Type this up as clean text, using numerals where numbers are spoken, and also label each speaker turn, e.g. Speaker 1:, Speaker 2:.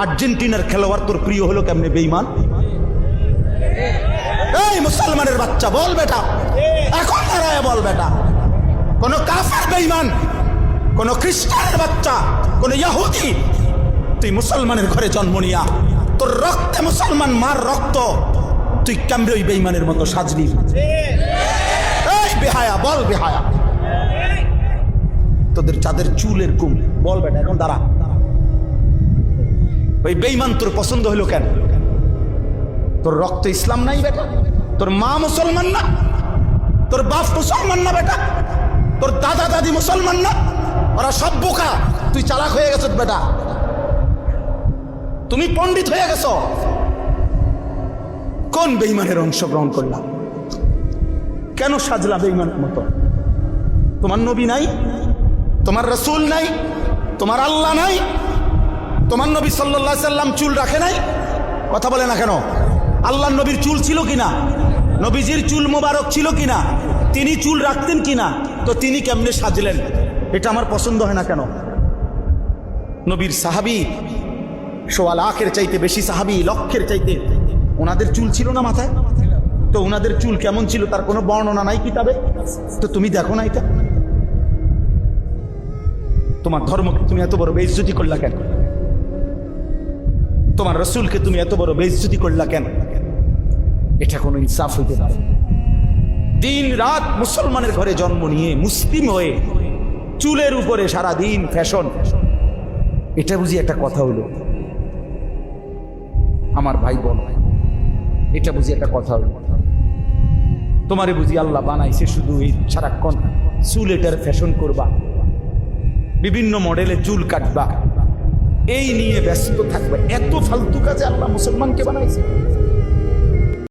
Speaker 1: আর্জেন্টিনার খেলোয়াড় তোর প্রিয় হলো কেমনে বেঈমান? এই মুসলমানের বাচ্চা বল বেটা, এখন দাঁড়ায় বল বেটা, কোন কাফের বেঈমান, কোন খ্রিস্টানের বাচ্চা, কোন ইহুদি, তুই মুসলমানের ঘরে জন্ম নিয়া তোর রক্তে মুসলমান মার রক্ত, তুই কেমনে ওই বেঈমানের মতো সাজবি? এই বেহায়া বল বেহায়া, তোদের যাদের চুলের কুম বল বেটা, এখন দাঁড়া, ওই বেঈমান তোর পছন্দ হলো কেন? তোর রক্ত ইসলাম নাই বেটা, তোর মা মুসলমান না, তোর বাপ মুসলমান না বেটা, তোর দাদা দাদি মুসলমান না, ওরা সব বোকা, তুই চালাক হয়ে গেছ বেটা, তুমি পণ্ডিত হয়ে গেছ। কোন বেঈমানের অংশগ্রহণ করলাম? কেন সাজলা বেঈমানের মতো? তোমার নবী নাই, তোমার রাসূল নাই, তোমার আল্লাহ নাই, তোমার নবী সাল্লাল্লাহু আলাইহি সাল্লাম চুল রাখে নাই? কথা বলে না কেন? আল্লাহর নবীর চুল ছিল কিনা? নবীজির চুল মোবারক ছিল কিনা? তিনি চুল রাখতেন কিনা? তো তিনি কেমনে সাজলেন? এটা আমার পছন্দ হয় না কেন? নবীর সাহাবী সোয়া লাখের চাইতে বেশি সাহাবী, লক্ষের চাইতে, ওনাদের চুল ছিল না মাথায়? তো ওনাদের চুল কেমন ছিল তার কোনো বর্ণনা নাই কিতাবে? তো তুমি দেখো না এটা? তোমার ধর্মকে তুমি এত বড় বেইজ্জতি করলা কেন? তোমার রাসূলকে তুমি এত বড় বেইজ্জতি করলা কেন? এটা কোনো ইনসাফ হইতে পারে? দিন রাত মুসলমানের ঘরে জন্ম নিয়ে মুসলিম হয়ে চুলের উপরে সারা দিন ফ্যাশন, এটা বুঝি একটা কথা হলো? আমার ভাই বোন, এটা বুঝি একটা কথা হলো? তোমারে বুঝি আল্লাহ বানাইছে শুধু এই সারাক্ষণ চুল এটার ফ্যাশন করবা, বিভিন্ন মডেলে চুল কাটবা, এই নিয়ে ব্যস্ত থাকবে? এত ফালতু কাজে আল্লাহ মুসলমানকে বানাইছে?